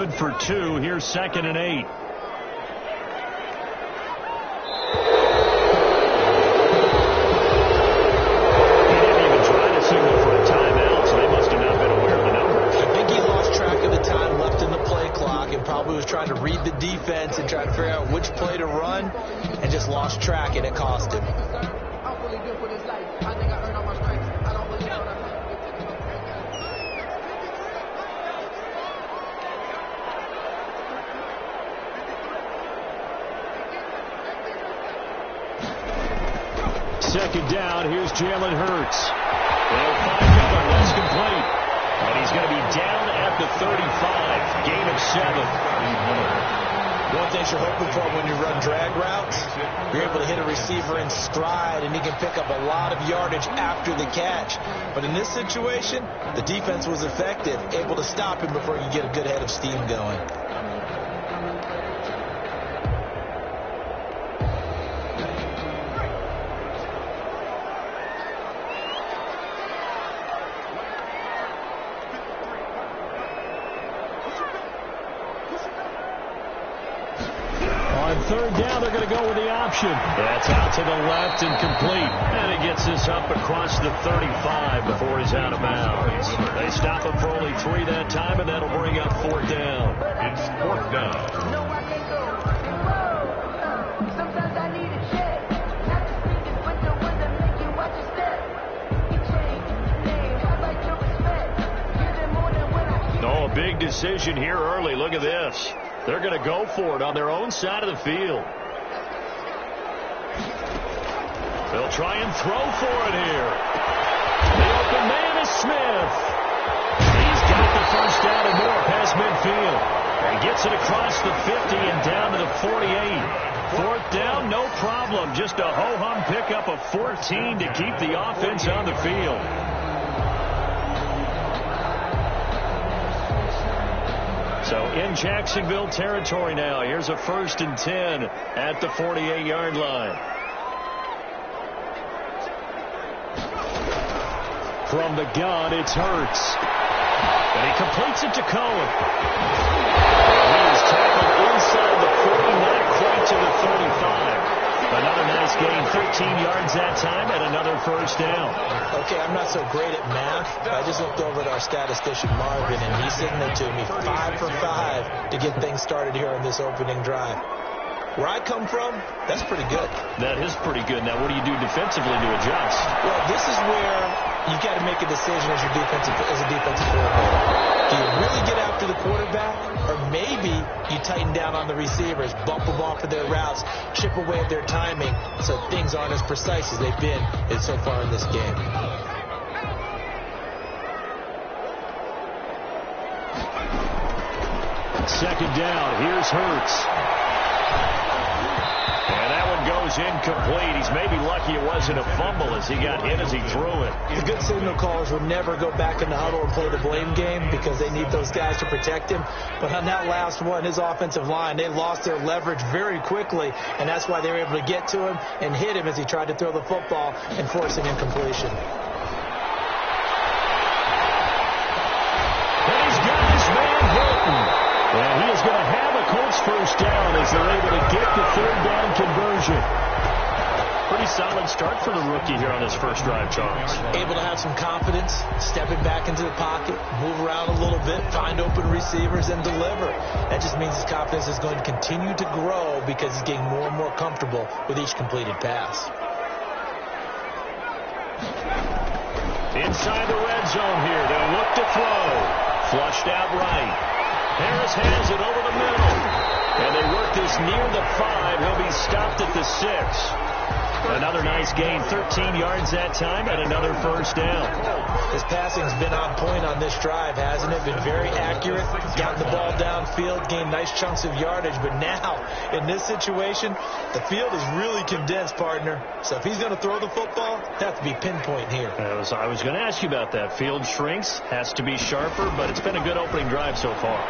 Good for 2. Here's 2nd and 8. He didn't even try to signal for a timeout, so they must have not been aware of the numbers. I think he lost track of the time left in the play clock and probably was trying to read the defense and try to figure out which play to run and just lost track, and it cost him. Second down, here's Jalen Hurts. They'll find Miller, that's complete. And he's going to be down at the 35, gain of 7. One thing you're hoping for when you run drag routes, you're able to hit a receiver in stride, and he can pick up a lot of yardage after the catch. But in this situation, the defense was effective, able to stop him before you get a good head of steam going. Third down, they're going to go with the option. That's out to the left and complete. And he gets this up across the 35 before he's out of bounds. They stop him for only 3 that time, and that'll bring up 4th down. It's 4th down. Sometimes I need a check. Not to speak is with the one that make you watch your step. You change your name. I like your respect. Give them more than when I give. Oh, a big decision here early. Look at this. They're going to go for it on their own side of the field. They'll try and throw for it here. The open man is Smith. He's got the first down and more past midfield. And gets it across the 50 and down to the 48. 4th down, no problem. Just a ho-hum pickup of 14 to keep the offense on the field. So in Jacksonville territory now. Here's a 1st and 10 at the 48-yard line. From the gun, it's Hurts. And he completes it to Cohen. He is tackled inside the 40, not quite to the 35. Another nice gain, 13 yards that time, and another 1st down. Okay, I'm not so great at math, but I just looked over at our statistician, Marvin, and he signaled to me 5 for 5 to get things started here on this opening drive. Where I come from, that's pretty good. That is pretty good. Now, what do you do defensively to adjust? Well, this is where you got to make a decision as a defensive coordinator. Do you really get after the quarterback, or maybe you tighten down on the receivers, bump them off of their routes, chip away at their timing, so things aren't as precise as they've been so far in this game. Second down. Here's Hurts. And that one goes incomplete. He's maybe lucky it wasn't a fumble as he got hit as he threw it. The good signal callers will never go back in the huddle and play the blame game because they need those guys to protect him. But on that last one, his offensive line, they lost their leverage very quickly, and that's why they were able to get to him and hit him as he tried to throw the football and force an incompletion. And he's got his man Hilton. And he is going to have a Colts first down as they're able to get the 3rd down conversion. Pretty solid start for the rookie here on his first drive, Charles. Able to have some confidence, stepping back into the pocket, move around a little bit, find open receivers, and deliver. That just means his confidence is going to continue to grow because he's getting more and more comfortable with each completed pass. Inside the red zone here. They'll look to throw. Flushed out right. Harris has it over the middle. And they work this near the 5. He'll be stopped at the 6. Another nice gain, 13 yards that time, and another 1st down. His passing's been on point on this drive, hasn't it? Been very accurate, gotten the ball downfield, gained nice chunks of yardage. But now, in this situation, the field is really condensed, partner. So if he's going to throw the football, it has to be pinpoint here. I was going to ask you about that. Field shrinks, has to be sharper, but it's been a good opening drive so far.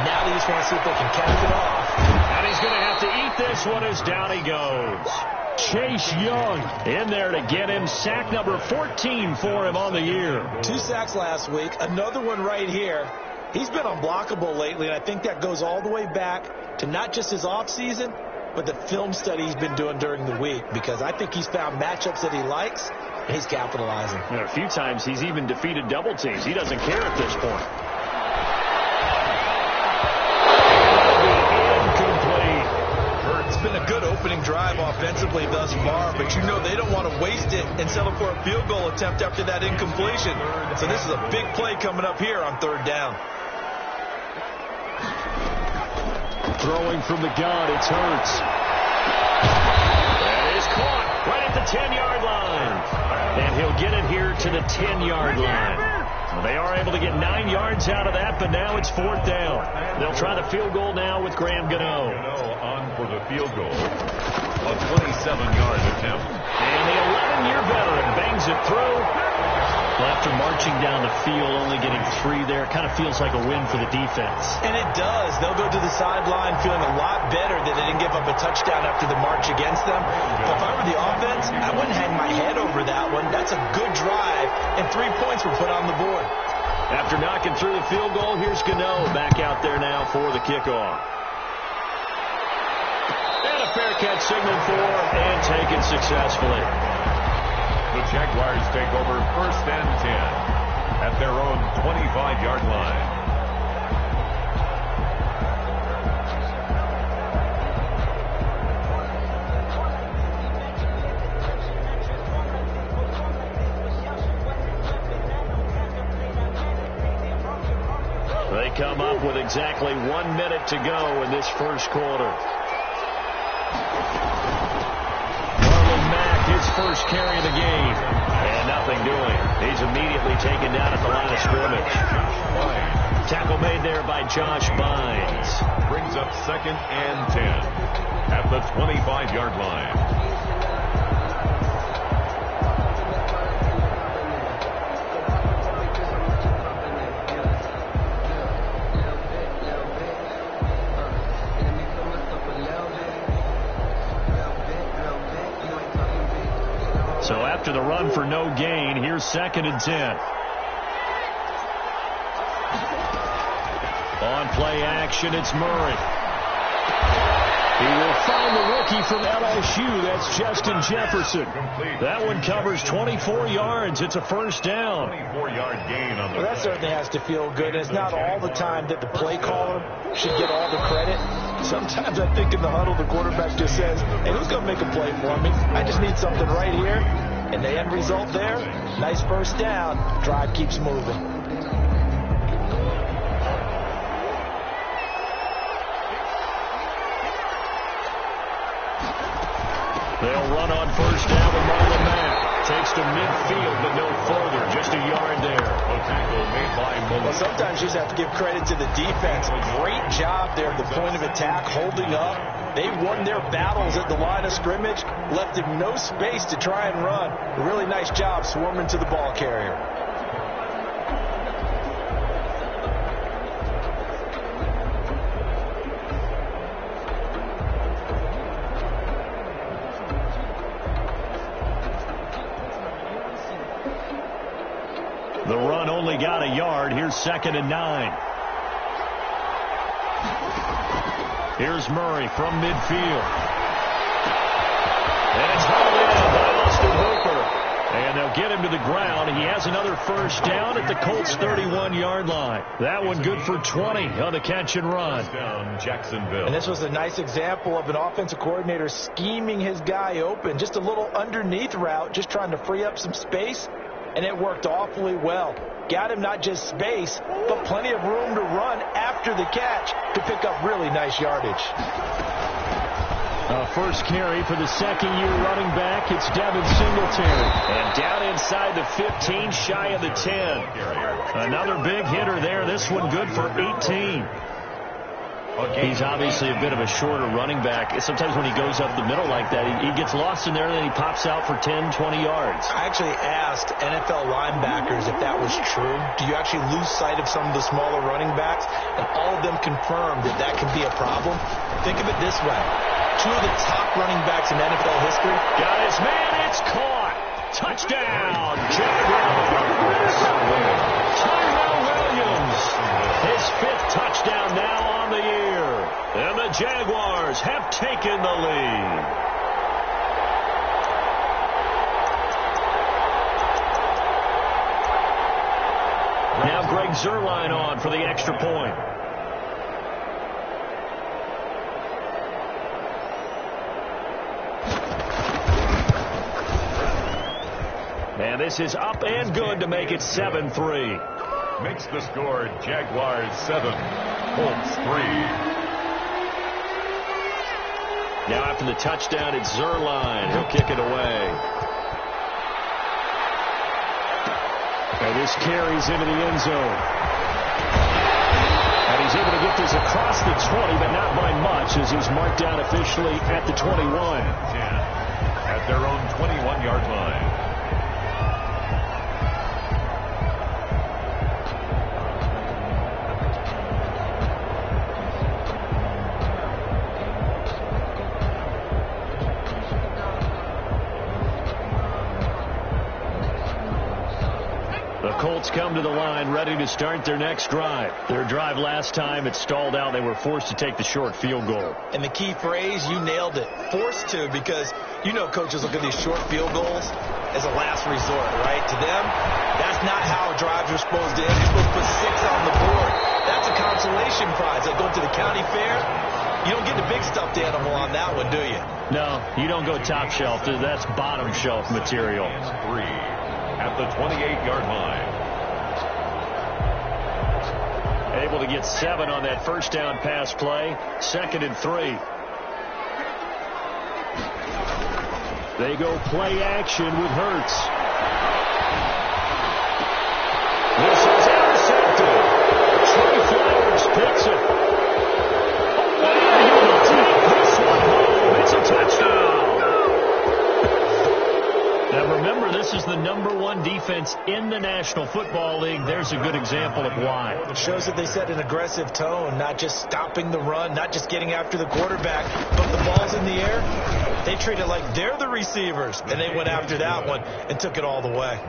Now they just want to see if they can cap it off. And he's going to have to eat this one as down he goes. Chase Young in there to get him. Sack number 14 for him on the year. 2 sacks last week. Another one right here. He's been unblockable lately, and I think that goes all the way back to not just his offseason, but the film study he's been doing during the week, because I think he's found matchups that he likes, and he's capitalizing. A few times he's even defeated double teams. He doesn't care at this point. It's been a good opening drive offensively thus far, but you know they don't want to waste it and settle for a field goal attempt after that incompletion. So this is a big play coming up here on third down. Throwing from the gun, it's Hurts. That is caught right at the 10-yard line. And he'll get it here to the 10-yard line. Well, they are able to get 9 yards out of that, but now it's fourth down. They'll try the field goal now with Graham Gano. On for the field goal. A 27-yard attempt. And the 11-year veteran bangs it through. Well, after marching down the field, only getting 3 there, kind of feels like a win for the defense. And it does. They'll go to the sideline feeling a lot better that they didn't give up a touchdown after the march against them. But if I were the offense, I wouldn't hang my head over that one. That's a good drive, and 3 points were put on the board. After knocking through the field goal, here's Gano back out there now for the kickoff. And a fair catch signaled for and taken successfully. The Jaguars take over first and 10 at their own 25-yard line. They come up with exactly 1 minute to go in this first quarter. His first carry of the game. And nothing doing. He's immediately taken down at the line of scrimmage. Tackle made there by Josh Bynes. Brings up second and 10 at the 25-yard line. So after the run for no gain, here's second and 10. On play action, it's Murray. He will find the rookie from LSU. That's Justin Jefferson. That one covers 24 yards. It's a first down. 24-yard gain on the Well, that certainly has to feel good. It's not all the time that the play caller should get all the credit. Sometimes I think in the huddle, the quarterback just says, hey, who's going to make a play for me? I just need something right here. And the end result there, nice first down. Drive keeps moving. They'll run on first down with Marlon Mack. Takes to midfield, but no further. Just a yard there. A tackle made by Mullen. Well, sometimes you just have to give credit to the defense. Great job there at the point of attack, holding up. They won their battles at the line of scrimmage, left him no space to try and run. A really nice job swarming to the ball carrier. The run only got a yard. Here's second and 9. Here's Murray from midfield. And it's hauled in by Austin Hooper. And they'll get him to the ground. He has another first down at the Colts' 31-yard line. That one good for 20 on the catch and run. Down Jacksonville. And this was a nice example of an offensive coordinator scheming his guy open. Just a little underneath route, just trying to free up some space. And it worked awfully well. Got him not just space, but plenty of room to run after the catch to pick up really nice yardage. First carry for the second-year running back. It's Devin Singletary. And down inside the 15, shy of the 10. Another big hitter there. This one good for 18. He's obviously a bit of a shorter running back. Sometimes when he goes up the middle like that, he gets lost in there, and then he pops out for 10, 20 yards. I actually asked NFL linebackers if that was true. Do you actually lose sight of some of the smaller running backs? And all of them confirmed that that can be a problem. Think of it this way. 2 of the top running backs in NFL history. Got his man. It's caught. Touchdown, Jaguars. Tyrell Williams. His 5th touchdown now on the year. And the Jaguars have taken the lead. Now Greg Zuerlein on for the extra point. And this is up and good to make it 7-3. Makes the score Jaguars 7, Colts 3. Now after the touchdown, it's Zuerlein. He'll kick it away. And this carries into the end zone. And he's able to get this across the 20, but not by much, as he's marked down officially at the 21. 10 at their own 21-yard line. Colts come to the line ready to start their next drive. Their drive last time, it stalled out. They were forced to take the short field goal. And the key phrase, you nailed it, forced to, because you know coaches look at these short field goals as a last resort, right? To them, that's not how drives are supposed to end. You're supposed to put 6 on the board. That's a consolation prize. Like going to the county fair, you don't get the big stuffed animal on that one, do you? No, you don't go top shelf. That's bottom shelf material. 3 at the 28-yard line. Able to get 7 on that first down pass play. 2nd and 3. They go play action with Hurts. This is intercepted. Trey Flowers picks it. And he will take this one home. It's a touchdown. Now remember, this is the #1 defense in the National Football League. There's a good example of why. It shows that they set an aggressive tone, not just stopping the run, not just getting after the quarterback, but the ball's in the air. They treat it like they're the receivers, and they went after that one and took it all the way.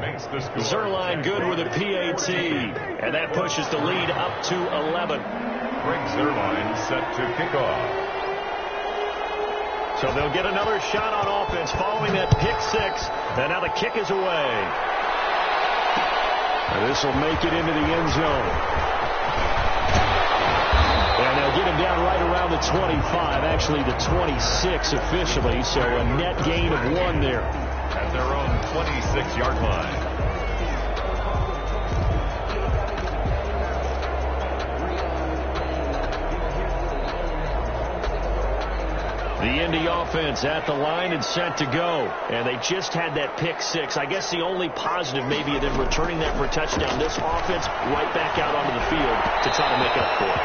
Zuerlein good with a PAT, and that pushes the lead up to 11. Greg Zuerlein set to kick off. So they'll get another shot on offense following that pick 6. And now the kick is away. And this will make it into the end zone. And they'll get him down right around the 25, actually the 26 officially. So a net gain of 1 there. At their own 26-yard line. The Indy offense at the line and set to go. And they just had that pick 6. I guess the only positive maybe of them returning that for a touchdown. This offense right back out onto the field to try to make up for it.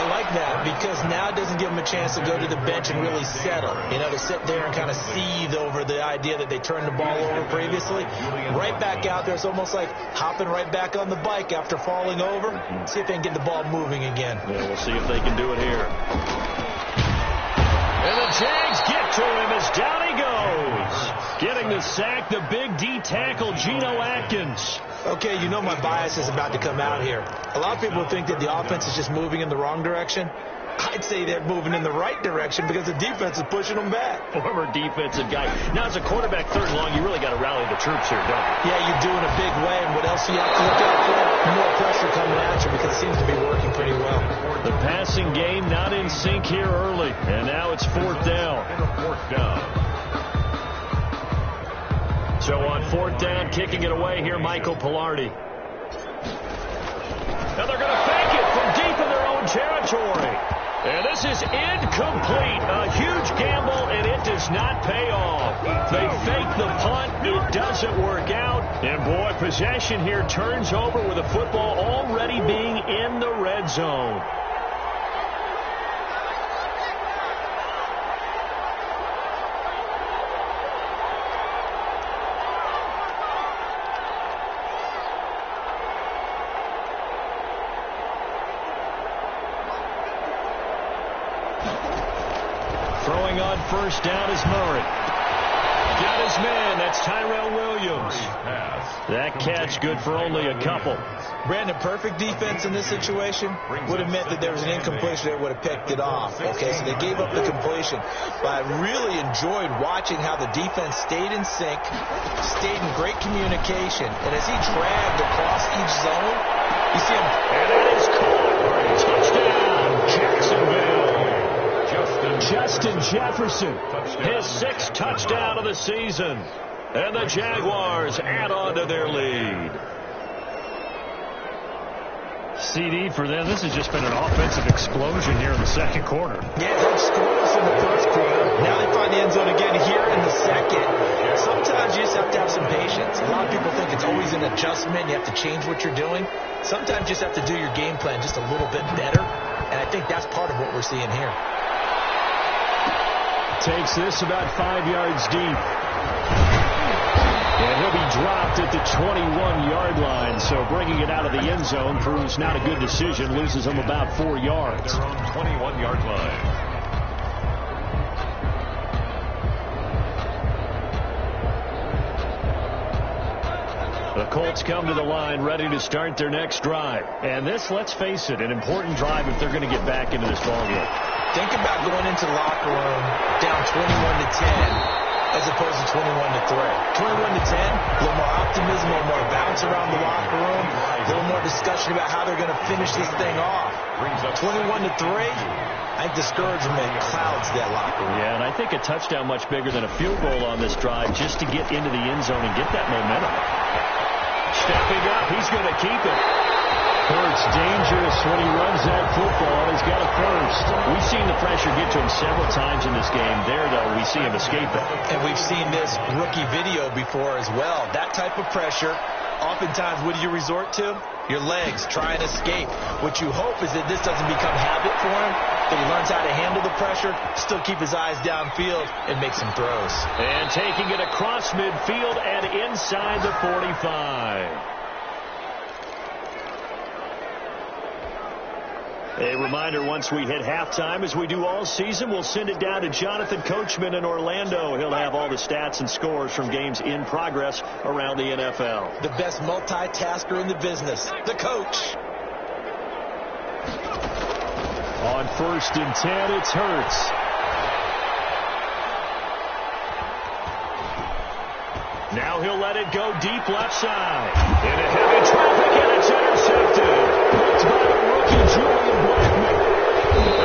I like that because now it doesn't give them a chance to go to the bench and really settle. You know, to sit there and kind of seethe over the idea that they turned the ball over previously. Right back out there. It's almost like hopping right back on the bike after falling over. See if they can get the ball moving again. Yeah, we'll see if they can do it here. And the Jags get to him as down he goes. Getting the sack, the big D tackle, Geno Atkins. Okay, you know my bias is about to come out here. A lot of people think that the offense is just moving in the wrong direction. I'd say they're moving in the right direction because the defense is pushing them back. Former defensive guy. Now, as a quarterback, 3rd and long, you really got to rally the troops here, don't you? Yeah, you do in a big way. And what else do you have to look out for? More pressure coming at you because it seems to be working pretty well. The passing game not in sync here early. And now it's 4th down. So on 4th down, kicking it away here, Michael Pilardi. Now they're going to fake it from deep in their own territory. And this is incomplete. A huge gamble, and it does not pay off. They fake the punt. It doesn't work out. And, boy, possession here turns over with the football already being in the red zone. Throwing on 1st down is Murray. got his man. That's Tyrell Williams. That catch good for only a couple. Brandon, perfect defense in this situation would have meant that there was an incompletion. They would have picked it off. Okay, so they gave up the completion. But I really enjoyed watching how the defense stayed in sync, stayed in great communication. And as he dragged across each zone, you see him. And that is caught. Touchdown, Jacksonville. Justin Jefferson, his 6th touchdown of the season. And the Jaguars add on to their lead. CD for them. This has just been an offensive explosion here in the second quarter. Yeah, they've scored us in the first quarter. Now they find the end zone again here in the second. Sometimes you just have to have some patience. A lot of people think it's always an adjustment. You have to change what you're doing. Sometimes you just have to do your game plan just a little bit better. And I think that's part of what we're seeing here. Takes this about 5 yards deep. And he'll be dropped at the 21-yard line. So bringing it out of the end zone proves not a good decision. Loses him about 4 yards. Their own 21-yard line. The Colts come to the line ready to start their next drive. And this, let's face it, an important drive if they're going to get back into this ballgame. Think about going into the locker room down 21-10 as opposed to 21-3. 21-10, a little more optimism, a little more bounce around the locker room, a little more discussion about how they're going to finish this thing off. 21-3, I think discouragement clouds that locker room. Yeah, and I think a touchdown much bigger than a field goal on this drive just to get into the end zone and get that momentum. Stepping up, he's going to keep it. Hurts dangerous when he runs that football. He's got a first. We've seen the pressure get to him several times in this game. There, though, we see him escape it. And we've seen this rookie video before as well. That type of pressure, oftentimes, what do you resort to? Your legs, try and escape. What you hope is that this doesn't become habit for him, that he learns how to handle the pressure, still keep his eyes downfield, and make some throws. And taking it across midfield and inside the 45. A reminder, once we hit halftime, as we do all season, we'll send it down to Jonathan Coachman in Orlando. He'll have all the stats and scores from games in progress around the NFL. The best multitasker in the business, the coach. On 1st and 10, it's Hurts. Now he'll let it go deep left side. In a heavy traffic, and it's intercepted. Picked by the rookie, Julian Blackman.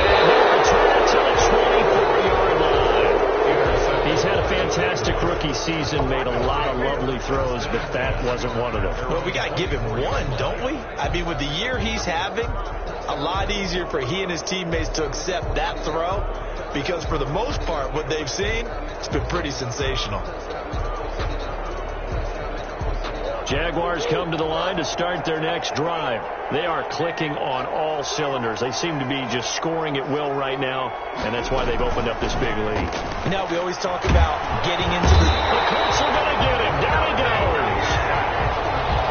And he'll return it to the 24-yard line. He's had a fantastic rookie season, made a lot of lovely throws, but that wasn't one of them. Well, we got to give him one, don't we? I mean, with the year he's having, a lot easier for he and his teammates to accept that throw, because for the most part, what they've seen, it's been pretty sensational. Jaguars come to the line to start their next drive. They are clicking on all cylinders. They seem to be just scoring at will right now, and that's why they've opened up this big lead. You know, we always talk about getting into the Colts are going to get him. Down he goes.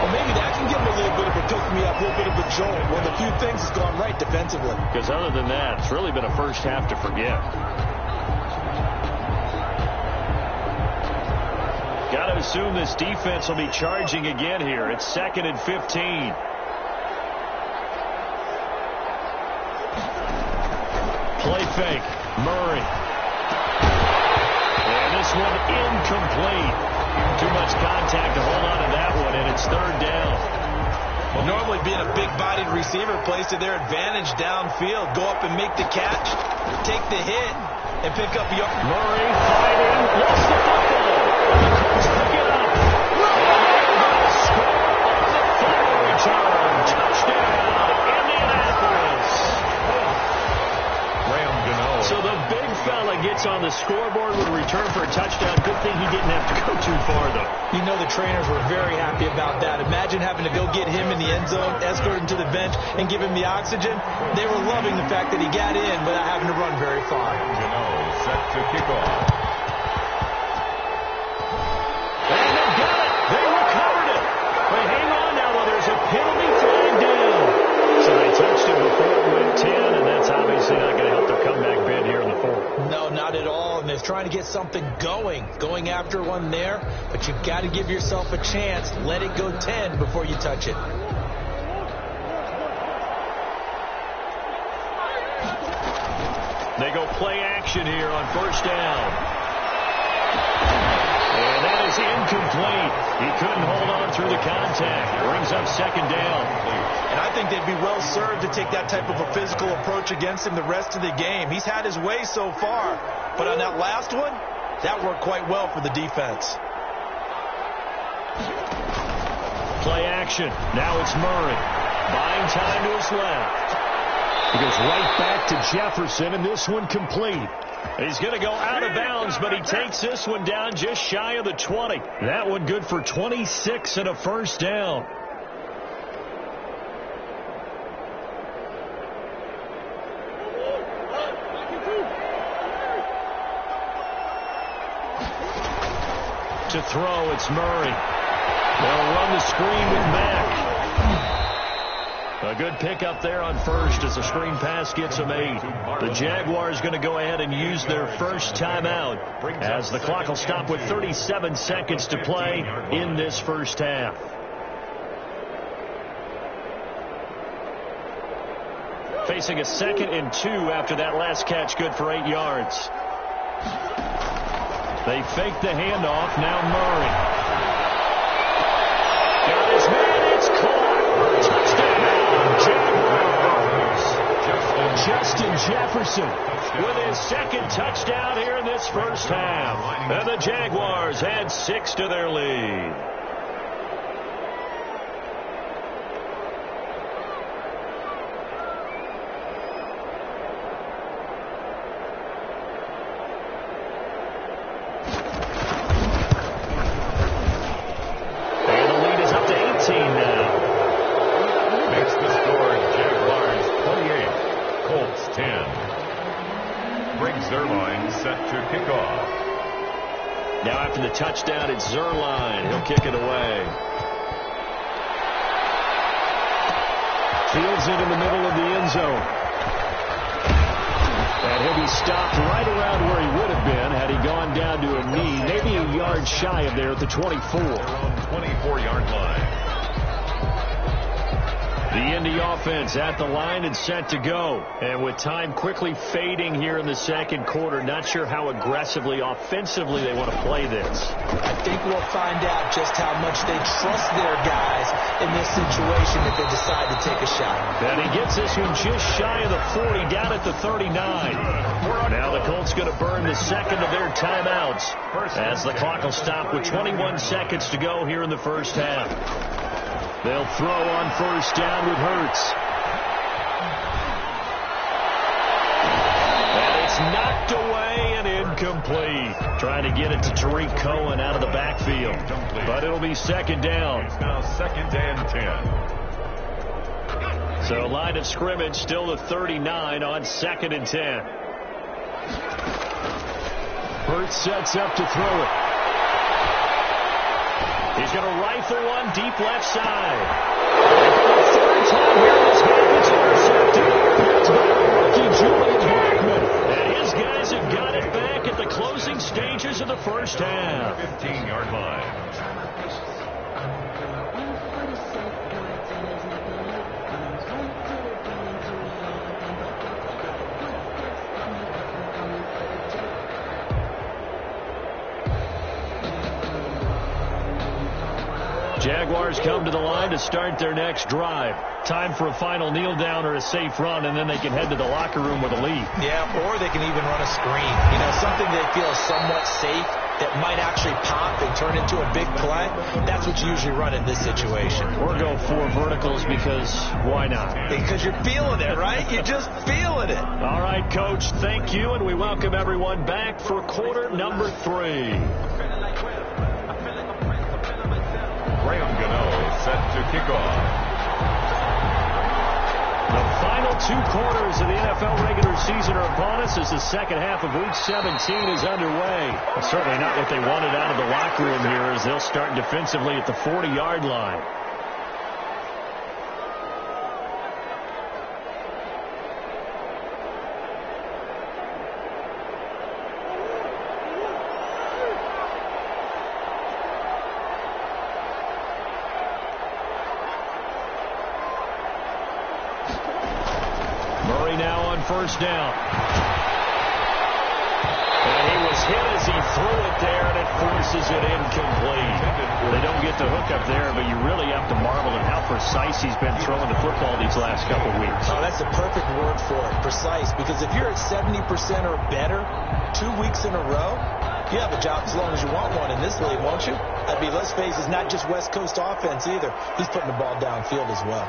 Well, maybe that can give him a little bit of a pick-me-up, a little bit of a jolt. One of the few things has gone right defensively. Because other than that, it's really been a first half to forget. Got to assume this defense will be charging again here. It's 2nd and 15. Play fake. Murray. And this one incomplete. Too much contact to hold on to that one, and it's 3rd down. Well, normally being a big-bodied receiver plays to their advantage downfield. Go up and make the catch, take the hit, and pick up your... Murray fighting, lost the football. The Colts pick it up. Score on the final return. Touchdown, Indianapolis. So the big fella gets on the scoreboard with a return for a touchdown. Good thing he didn't have to go too far, though. You know the trainers were very happy about that. Imagine having to go get him in the end zone, escort him to the bench, and give him the oxygen. They were loving the fact that he got in without having to run very far. Set to kick off. And they got it. They recovered it. But hang on now, though. There's a penalty flag down. So they touched him before it went 10, and that's obviously not going to help their comeback bid here in the 4th. No, not at all. And is trying to get something going after one there, but you've got to give yourself a chance. Let it go 10 before you touch it. They go play action here on first down. And that is incomplete. He couldn't hold on through the contact. Brings up second down. And I think they'd be well served to take that type of a physical approach against him the rest of the game. He's had his way so far, but on that last one, that worked quite well for the defense. Play action. Now it's Murray. Buying time to his left. He goes right back to Jefferson, and this one complete. He's going to go out of bounds, but he takes this one down just shy of the 20. That one good for 26 and a first down. To throw, it's Murray. They'll run the screen with Mack. A good pickup there on first as the screen pass gets them 8. The Jaguars going to go ahead and use their first timeout as the clock will stop with 37 seconds to play in this first half. Facing a 2nd and 2 after that last catch, good for 8 yards. They fake the handoff. Now Murray. Got his man. It's caught. Jaguars. Justin Jefferson with his second touchdown here in this first half. And the Jaguars add 6 to their lead. Touchdown, it's Zerline. He'll kick it away. Fields it in the middle of the end zone. And he'll be stopped right around where he would have been had he gone down to a knee, maybe a yard shy of there at the 24. Around 24-yard line. The Indy offense at the line and set to go. And with time quickly fading here in the second quarter, not sure how aggressively, offensively they want to play this. I think we'll find out just how much they trust their guys in this situation if they decide to take a shot. And he gets this one just shy of the 40, down at the 39. Now the Colts going to burn the second of their timeouts as the clock will stop with 21 seconds to go here in the first half. They'll throw on first down with Hurts. And it's knocked away and incomplete. Trying to get it to Tariq Cohen out of the backfield. But it'll be second down. It's now 2nd and 10. So line of scrimmage still the 39 on 2nd and 10. Hurts sets up to throw it. He's going to rifle one deep left side. And for the third time here, this guy gets intercepted. It's by the rookie Julian Blackman. And his guys have got it back at the closing stages of the first half. 15-yard line. Jaguars come to the line to start their next drive. Time for a final kneel down or a safe run, and then they can head to the locker room with a lead. Yeah, or they can even run a screen. You know, something they feel is somewhat safe that might actually pop and turn into a big play. That's what you usually run in this situation. Or go 4 verticals because why not? Because you're feeling it, right? You're just feeling it. All right, Coach, thank you, and we welcome everyone back for quarter number 3. Graham Gano set to kick off. The final 2 quarters of the NFL regular season are upon us as the second half of Week 17 is underway. It's certainly not what they wanted out of the locker room here as they'll start defensively at the 40-yard line. first down. And he was hit as he threw it there, and it forces it incomplete. They don't get the hook up there, but you really have to marvel at how precise he's been throwing the football these last couple of weeks. Oh, that's the perfect word for it, precise, because if you're at 70% or better 2 weeks in a row, you have a job as long as you want one in this league, won't you? I mean, let's face it, it's not just West Coast offense either. He's putting the ball downfield as well.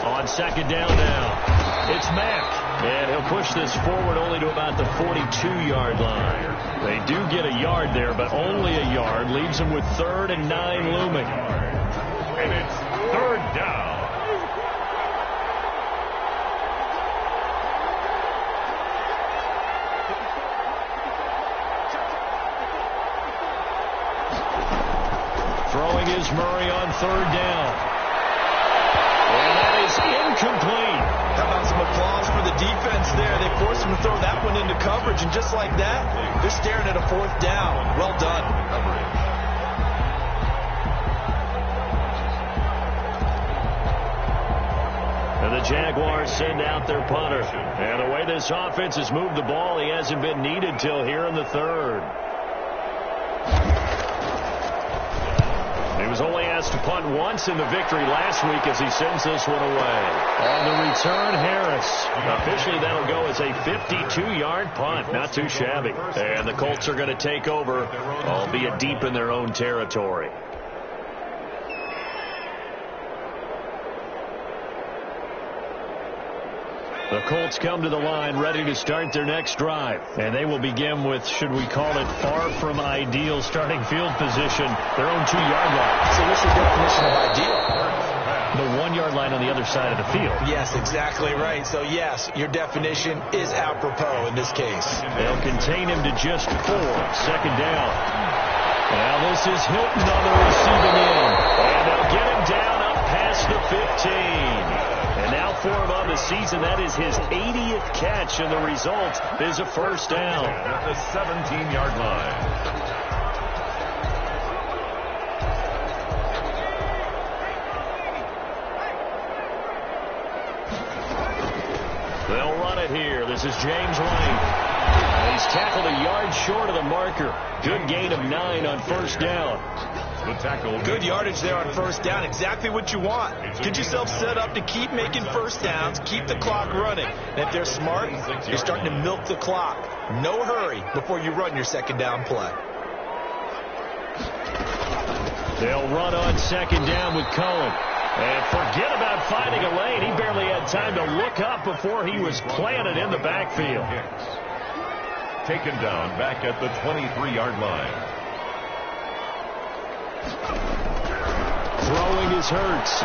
On second down now, it's Mack. And he'll push this forward only to about the 42-yard line. They do get a yard there, but only a yard. Leaves them with 3rd and 9 looming. And it's 3rd down. Throwing is Murray on 3rd down. And that is incomplete. How about some applause for the defense there? They forced him to throw that one into coverage, and just like that, they're staring at a 4th down. Well done. And the Jaguars send out their punter. And the way this offense has moved the ball, he hasn't been needed till here in the 3rd. He was only asked to punt once in the victory last week as he sends this one away. On the return, Harris. Officially, that'll go as a 52-yard punt. Not too shabby. And the Colts are going to take over, albeit deep in their own territory. The Colts come to the line ready to start their next drive. And they will begin with, should we call it, far from ideal starting field position, their own 2-yard line. So what's your definition of ideal? The 1-yard line on the other side of the field. Yes, exactly right. So, yes, your definition is apropos in this case. They'll contain him to just 4. Second down. Now this is Hilton on the receiving end. And they'll get him down up past the 15. And now for him on the season, that is his 80th catch, and the result is a first down. At the 17-yard line. They'll run it here. This is James Lane. He's tackled a yard short of the marker. Good gain of 9 on first down. The tackle. Good yardage there on first down. Exactly what you want. Get yourself set up to keep making first downs, keep the clock running. And if they're smart, you're starting to milk the clock. No hurry before you run your second down play. They'll run on second down with Cohen. And forget about finding a lane. He barely had time to look up before he was planted in the backfield. Taken down back at the 23-yard line. Throwing is Hurts.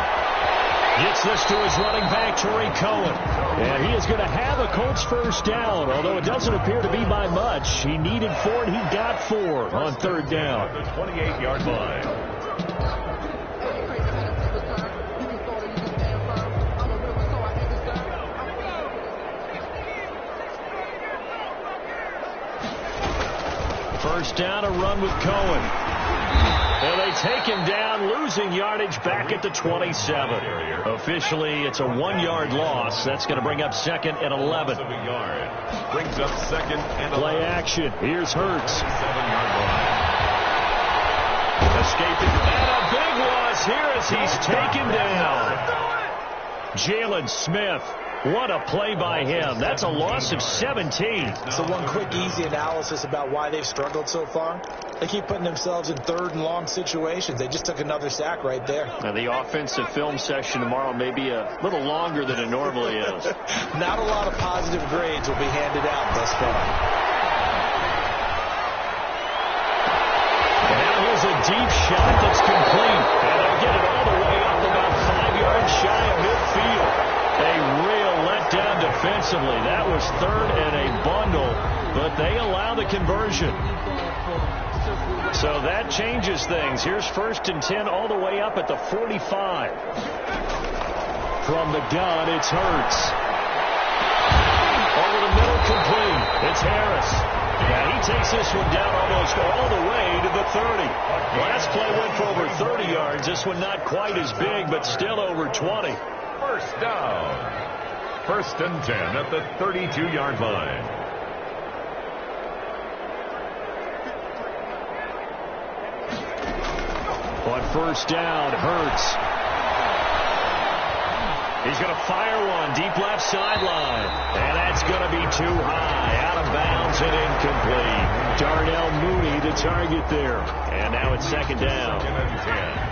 Gets this to his running back, Tariq Cohen. And he is going to have a Colts first down, although it doesn't appear to be by much. He needed 4, and he got 4 on third down. The 28-yard line. First down, a run with Cohen. And they take him down, losing yardage back at the 27. Officially, it's a 1-yard loss. That's going to bring up 2nd and 11. Brings up 2nd and 11. Play action. Here's Hurts. 7-yard line. Escaping. And a big loss here as he's taken down. Jalen Smith. What a play by him. That's a loss of 17. So one quick, easy analysis about why they've struggled so far. They keep putting themselves in 3rd and long situations. They just took another sack right there. Now, the offensive film session tomorrow may be a little longer than it normally is. Not a lot of positive grades will be handed out thus far. And now here's a deep shot that's complete. And they'll get it all the way up about 5 yards shy of midfield. A real letdown defensively. That was 3rd and a bundle, but they allow the conversion. So that changes things. Here's 1st and 10 all the way up at the 45. From the gun, it's Hurts. Over the middle, complete. It's Harris. Yeah, he takes this one down almost all the way to the 30. Last play went for over 30 yards. This one not quite as big, but still over 20. First down. 1st and 10 at the 32-yard line. On first down, Hurts. He's going to fire one deep left sideline. And that's going to be too high. Out of bounds and incomplete. Darnell Mooney, the target there. And now it's 2nd down. 2nd and 10.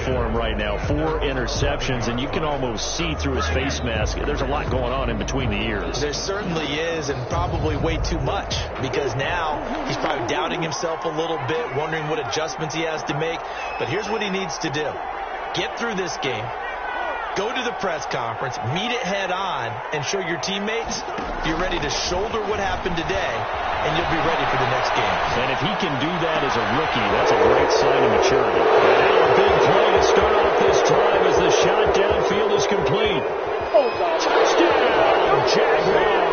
For him right now, 4 interceptions, and you can almost see through his face mask. There's a lot going on in between the ears. There certainly is, and probably way too much, because now he's probably doubting himself a little bit, wondering what adjustments he has to make. But here's what he needs to do. Get through this game, go to the press conference, meet it head on, and show your teammates you're ready to shoulder what happened today, and you'll be ready for the next game. And if he can do that as a rookie, that's a great sign of maturity. And now a big play to start off this drive as the shot downfield is complete. Touchdown, Jaguars!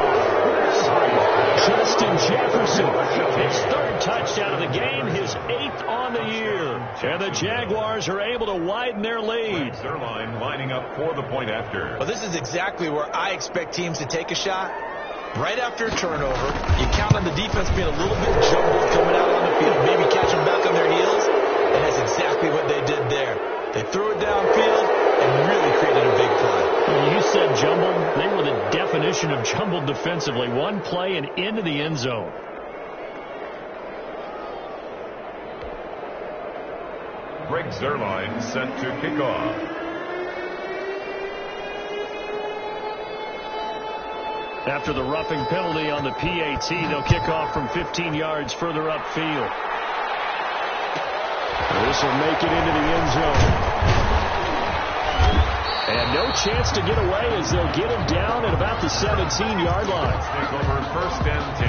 Justin Jefferson, his 3rd touchdown of the game, his 8th on the year. And the Jaguars are able to widen their lead. Zerline lining up for the point after. Well, this is exactly where I expect teams to take a shot. Right after a turnover, you count on the defense being a little bit jumbled coming out on the field, maybe catch them back on their heels, and that's exactly what they did there. They threw it downfield and really created a big play. When you said jumbled, they were the definition of jumbled defensively. One play and into the end zone. Greg Zerline sent to kick off. After the roughing penalty on the PAT, they'll kick off from 15 yards further upfield. This will make it into the end zone. And no chance to get away as they'll get him down at about the 17-yard line. Take over 1st and 10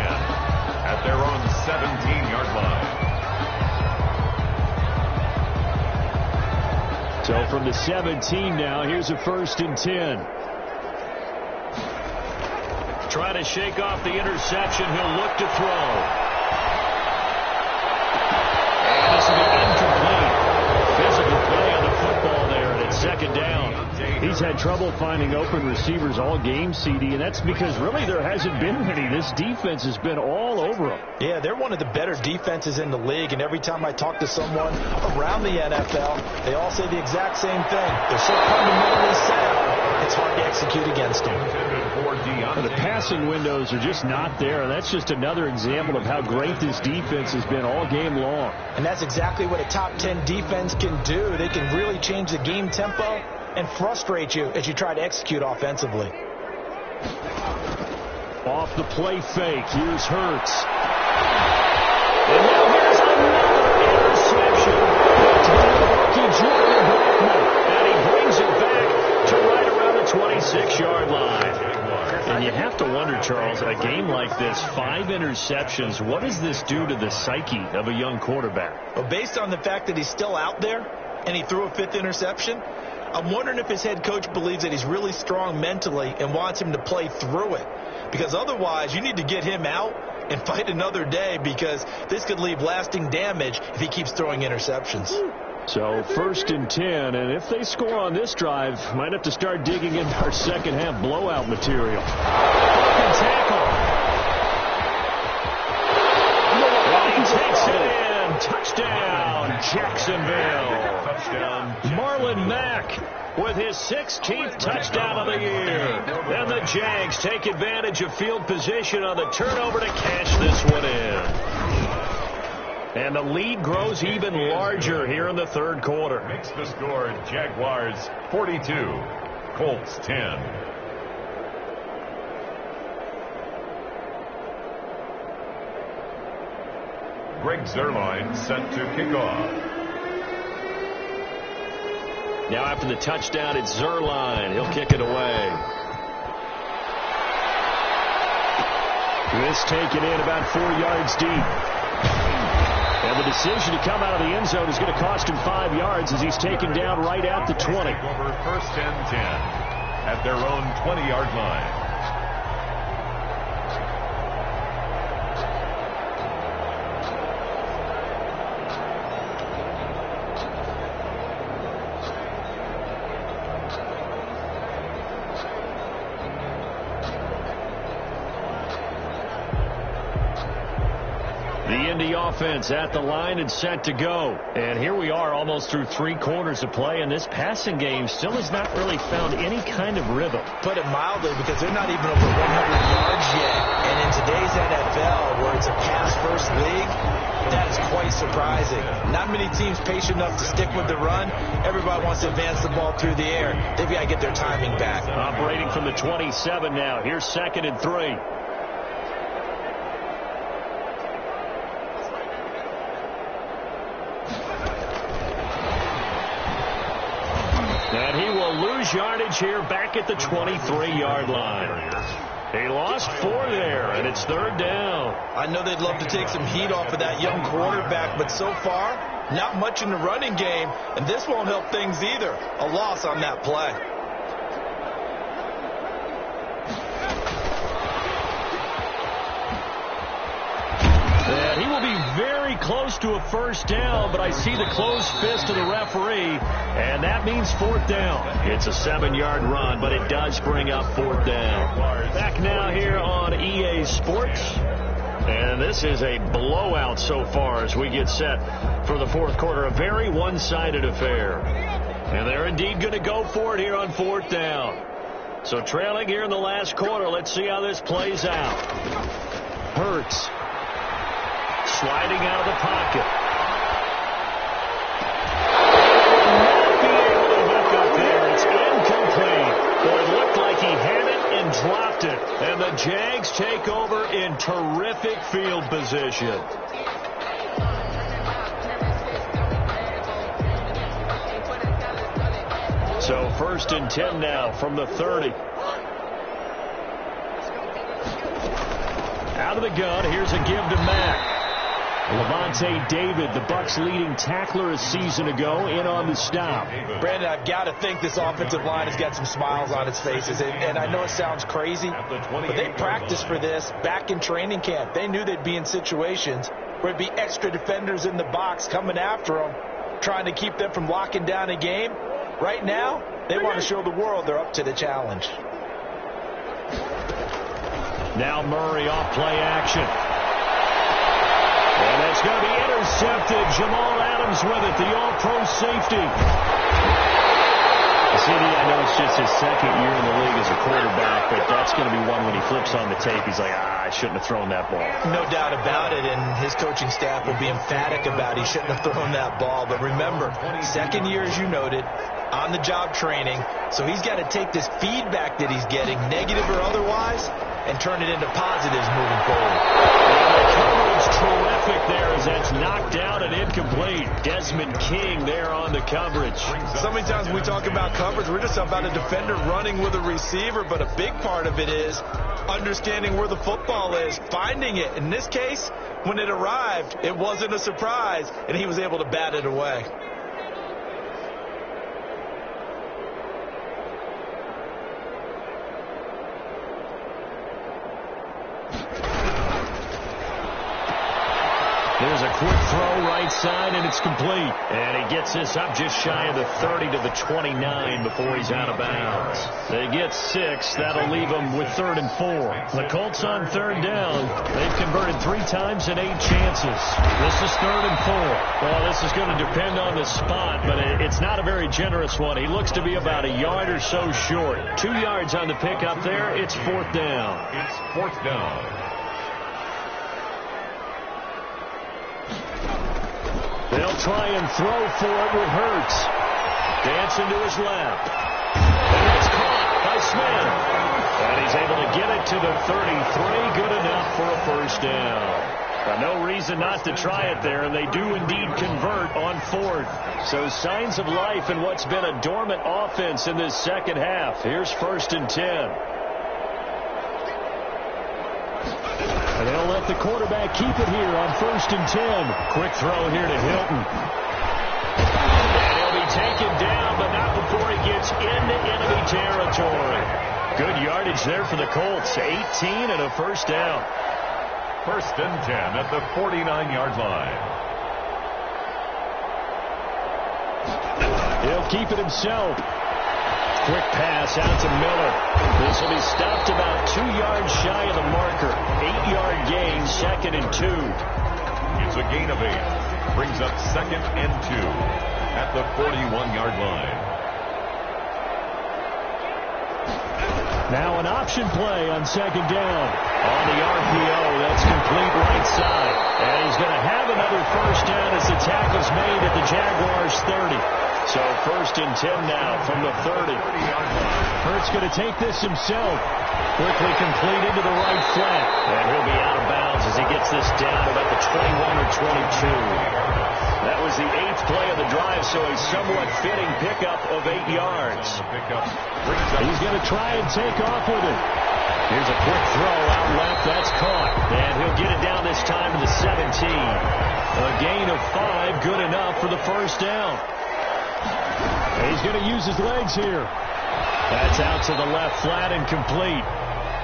at their own 17-yard line. So from the 17 now, here's a 1st and 10. Try to shake off the interception. He'll look to throw. And this will be incomplete. Physical play on the football there, and it's 2nd down. He's had trouble finding open receivers all game, CD, and that's because really there hasn't been any. This defense has been all over them. Yeah, they're one of the better defenses in the league, and every time I talk to someone around the NFL, they all say the exact same thing. They're so fundamentally sound, it's hard to execute against them. The passing windows are just not there. That's just another example of how great this defense has been all game long. And that's exactly what a top 10 defense can do. They can really change the game tempo and frustrate you as you try to execute offensively. Off the play fake, here's Hurts. And now here's another interception. Rookie Jordan Blackman. And he brings it back to right around the 26-yard line. And you have to wonder, Charles, a game like this, 5 interceptions, what does this do to the psyche of a young quarterback? Well, based on the fact that he's still out there and he threw a 5th interception, I'm wondering if his head coach believes that he's really strong mentally and wants him to play through it. Because otherwise, you need to get him out and fight another day, because this could leave lasting damage if he keeps throwing interceptions. So 1st and 10, and if they score on this drive, might have to start digging into our second half blowout material. Broken tackle. And he takes it in. Touchdown, Jacksonville. Touchdown. Marlon Mack with his 16th touchdown of the year. And the Jags take advantage of field position on the turnover to cash this one in. And the lead grows even larger here in the 3rd quarter. Makes the score Jaguars 42, Colts 10. Greg Zerline sent to kick off. Now after the touchdown, it's Zerline. He'll kick it away. This taken in about 4 yards deep. And the decision to come out of the end zone is going to cost him 5 yards as he's taken down right at the 20. Over first and 10 at their own 20-yard line. The Indy offense at the line and set to go. And here we are almost through 3 quarters of play, and this passing game still has not really found any kind of rhythm. Put it mildly, because they're not even over 100 yards yet. And in today's NFL, where it's a pass-first league, that is quite surprising. Not many teams patient enough to stick with the run. Everybody wants to advance the ball through the air. They've got to get their timing back. Operating from the 27 now. Here's 2nd and 3. And he will lose yardage here back at the 23-yard line. He lost 4 there, and it's 3rd down. I know they'd love to take some heat off of that young quarterback, but so far, not much in the running game, and this won't help things either. A loss on that play. And he will be very close to a 1st down, but I see the closed fist of the referee, and that means 4th down. It's a 7-yard run, but it does bring up 4th down. Back now here on EA Sports, and this is a blowout so far as we get set for the 4th quarter. A very one-sided affair. And they're indeed going to go for it here on 4th down. So trailing here in the last quarter, let's see how this plays out. Hurts. Sliding out of the pocket. Not be able to hook up there. It's incomplete. But it looked like he had it and dropped it. And the Jags take over in terrific field position. So 1st and 10 now from the 30. Out of the gun. Here's a give to Mack. Levante David, the Bucs' leading tackler a season ago, in on the stop. Brandon, I've got to think this offensive line has got some smiles on its faces. And I know it sounds crazy, but they practiced for this back in training camp. They knew they'd be in situations where it'd be extra defenders in the box coming after them, trying to keep them from locking down a game. Right now, they want to show the world they're up to the challenge. Now Murray off play action. And it's going to be intercepted. Jamal Adams with it, the all-pro safety. CD, I know it's just his 2nd year in the league as a quarterback, but that's going to be one when he flips on the tape. He's like, I shouldn't have thrown that ball. No doubt about it, and his coaching staff will be emphatic about he shouldn't have thrown that ball. But remember, 2nd year, as you noted, on-the-job training, so he's got to take this feedback that he's getting, negative or otherwise, and turn it into positives moving forward. And the coverage terrific there as that's knocked down and incomplete. Desmond King there on the coverage. So many times when we talk about coverage, we're just about a defender running with a receiver, but a big part of it is understanding where the football is, finding it. In this case, when it arrived, it wasn't a surprise, and he was able to bat it away. There's a quick throw right side, and it's complete. And he gets this up just shy of the 30 to the 29 before he's out of bounds. They get 6. That'll leave them with 3rd and 4. The Colts on 3rd down. They've converted 3 times in 8 chances. This is 3rd and 4. Well, this is going to depend on the spot, but it's not a very generous one. He looks to be about a yard or so short. 2 yards on the pickup there. It's 4th down. It's 4th down. They'll try and throw for it with Hurts. Dancing to his left. And it's caught by Smith. And he's able to get it to the 33. Good enough for a 1st down. No reason not to try it there, and they do indeed convert on 4th. So signs of life in what's been a dormant offense in this 2nd half. Here's 1st and 10. And they'll let the quarterback keep it here on 1st and 10. Quick throw here to Hilton. And he'll be taken down, but not before he gets into enemy territory. Good yardage there for the Colts. 18 and a first down. 1st and 10 at the 49-yard line. He'll keep it himself. Quick pass out to Miller. This will be stopped about 2 yards shy of the marker. 8-yard gain, 2nd and 2. It's a gain of 8. Brings up 2nd and 2 at the 41-yard line. Now an option play on 2nd down. On the RPO, that's complete right side. And he's going to have another first down as the tackle's made at the Jaguars' 30. So 1st and 10 now from the 30. Hurts going to take this himself. Quickly complete into the right flat. And he'll be out of bounds as he gets this down about the 21 or 22. That was the 8th play of the drive, so a somewhat fitting pickup of 8 yards. He's going to try and take off with it. Here's a quick throw out left. That's caught. And he'll get it down this time to the 17. A gain of 5, good enough for the first down. He's going to use his legs here. That's out to the left flat and complete.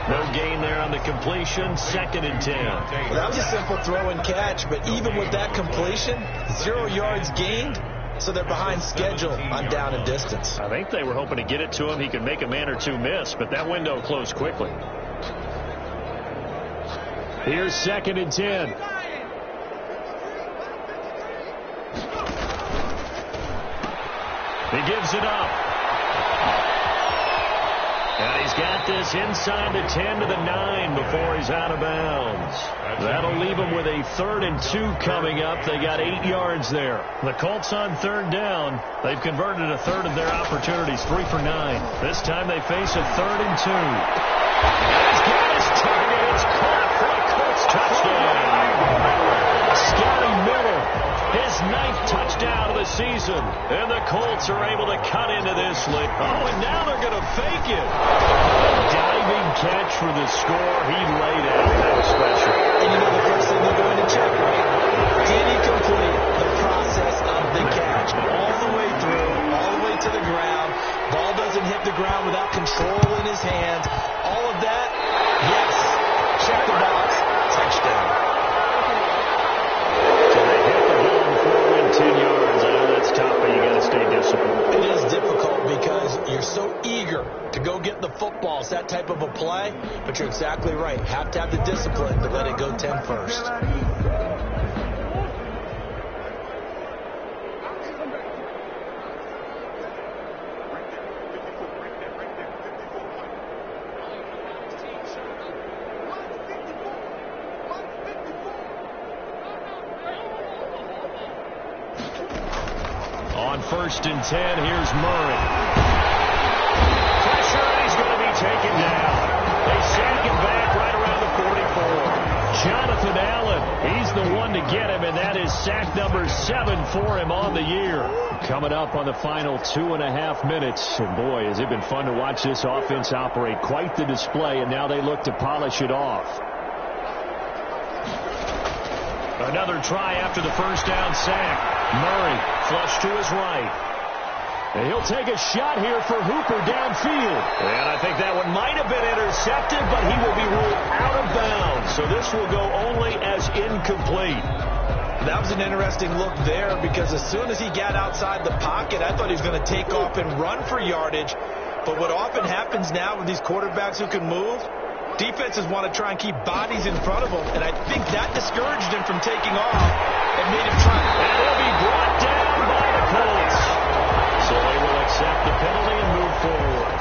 No gain there on the completion. 2nd and 10. Well, that was a simple throw and catch, but even with that completion, 0 yards gained, so they're behind schedule on down and distance. I think they were hoping to get it to him. He could make a man or two miss, but that window closed quickly. Here's 2nd and 10. He gives it up. And he's got this inside the 10 to the 9 before he's out of bounds. That'll leave him with a 3rd and 2 coming up. They got 8 yards there. The Colts on 3rd down. They've converted a third of their opportunities, 3 for 9. This time they face a 3rd and 2. He's got his target. It's caught for a Colts touchdown. Scotty Miller, his 9th touchdown of the season. And the Colts are able to cut into this lead. Oh, and now they're going to fake it. Diving catch for the score. He laid out that special. And you know the first thing they're going to check, right? Did he complete the process of the catch? All the way through, all the way to the ground. Ball doesn't hit the ground without control in his hands. All of that, yes. Check the box. Touchdown. 10 yards. I know that's tough, but you got to stay disciplined. It is difficult because you're so eager to go get the football. It's that type of a play, but you're exactly right. Have to have the discipline to let it go 10 first. On 1st and 10, here's Murray. Pressure, and he's going to be taken down. They sack him back right around the 44. Jonathan Allen, he's the one to get him, and that is sack number 7 for him on the year. Coming up on the final 2.5 minutes. And boy, has it been fun to watch this offense operate. Quite the display, and now they look to polish it off. Another try after the first down sack. Murray flush to his right. And he'll take a shot here for Hooper downfield. And I think that one might have been intercepted, but he will be ruled out of bounds. So this will go only as incomplete. That was an interesting look there because as soon as he got outside the pocket, I thought he was going to take off and run for yardage. But what often happens now with these quarterbacks who can move, defenses want to try and keep bodies in front of them, and I think that discouraged him from taking off and made him try. And he'll be brought down by the Colts. So they will accept the penalty and move forward.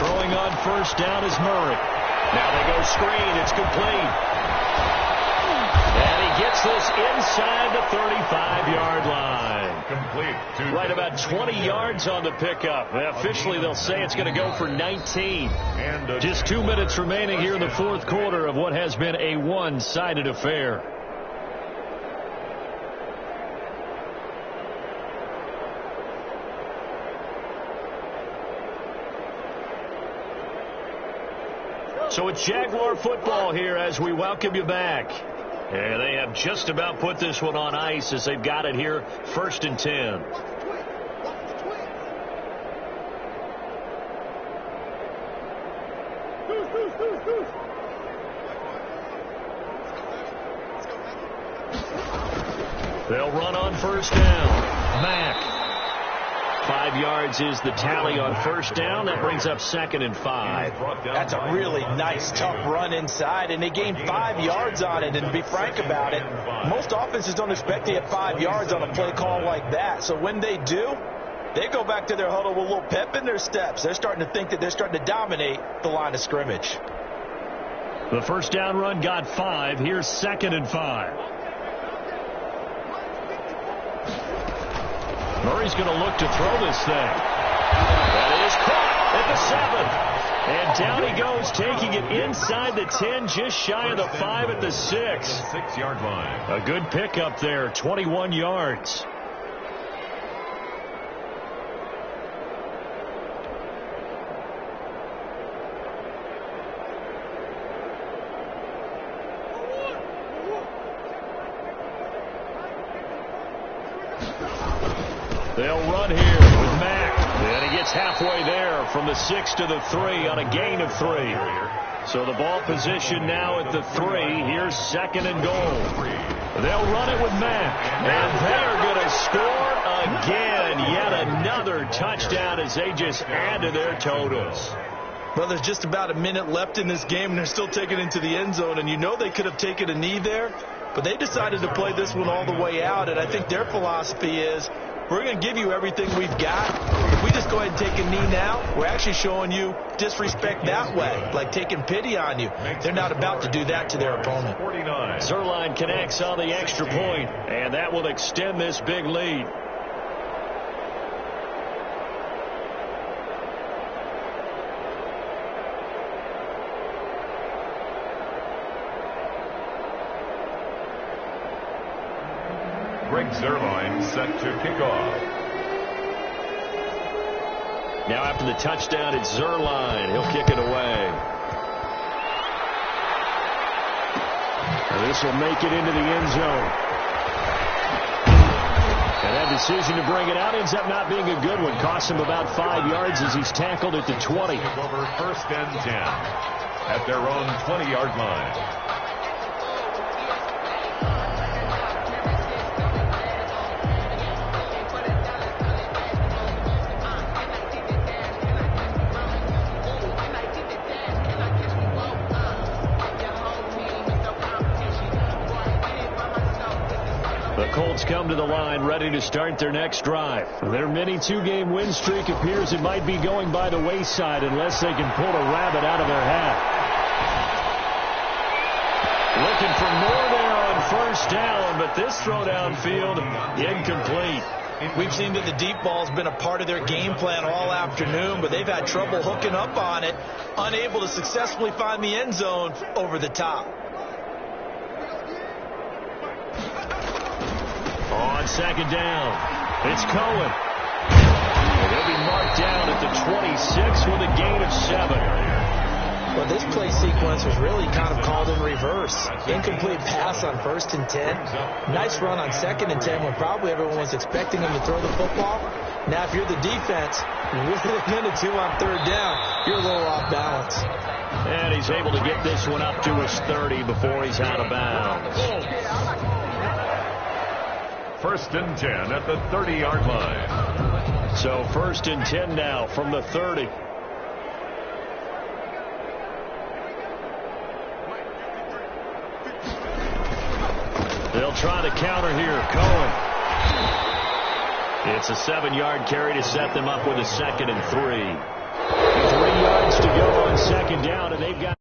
Throwing on first down is Murray. Now they go screen. It's complete. And he gets this inside the 35-yard line. Incomplete. Right about 20 yards on the pickup. Officially, they'll say it's going to go for 19. Just 2 minutes remaining here in the fourth quarter of what has been a one-sided affair. So it's Jaguar football here as we welcome you back. And they have just about put this one on ice as they've got it here, 1st and 10. They'll run on 1st down. Mack. 5 yards is the tally on 1st down. That brings up 2nd and 5. That's a really nice, tough run inside, and they gained 5 yards on it. And to be frank about it, most offenses don't expect to get 5 yards on a play call like that. So when they do, they go back to their huddle with a little pep in their steps. They're starting to think that they're starting to dominate the line of scrimmage. The 1st down run got 5. Here's 2nd and 5. Murray's going to look to throw this thing. That is caught at the 7. And down he goes, taking it inside the 10, just shy of the 5 at the 6. 6-yard line. A good pickup there, 21 yards. They'll run here with Mack. And he gets halfway there from the 6 to the 3 on a gain of 3. So the ball position now at the 3. Here's 2nd and goal. They'll run it with Mack. And they're going to score again. Yet another touchdown as they just add to their totals. Well, there's just about a minute left in this game, and they're still taking it into the end zone. And you know they could have taken a knee there, but they decided to play this one all the way out. And I think their philosophy is, we're going to give you everything we've got. If we just go ahead and take a knee now, we're actually showing you disrespect that way, like taking pity on you. They're not about to do that to their opponent. Zerline connects on the extra point, and that will extend this big lead. Greg Zerline set to kick off. Now after the touchdown, it's Zerline. He'll kick it away. And this will make it into the end zone. And that decision to bring it out ends up not being a good one. Costs him about 5 yards as he's tackled at the 20. Over 1st and 10 at their own 20-yard line. The Colts come to the line ready to start their next drive. Their mini 2-game win streak appears it might be going by the wayside unless they can pull a rabbit out of their hat. Looking for more there on 1st down, but this throw downfield incomplete. We've seen that the deep ball has been a part of their game plan all afternoon, but they've had trouble hooking up on it, unable to successfully find the end zone over the top. On 2nd down, it's Cohen. He'll be marked down at the 26 with a gain of 7. Well, this play sequence was really kind of called in reverse. Incomplete pass on 1st and 10. Nice run on 2nd and 10 when probably everyone was expecting him to throw the football. Now, if you're the defense, with a minute 2 on 3rd down, you're a little off balance. And he's able to get this one up to his 30 before he's out of bounds. 1st and 10 at the 30-yard line. So 1st and 10 now from the 30. They'll try to counter here. Cohen. It's a 7-yard carry to set them up with a 2nd and 3. 3 yards to go on 2nd down, and they've got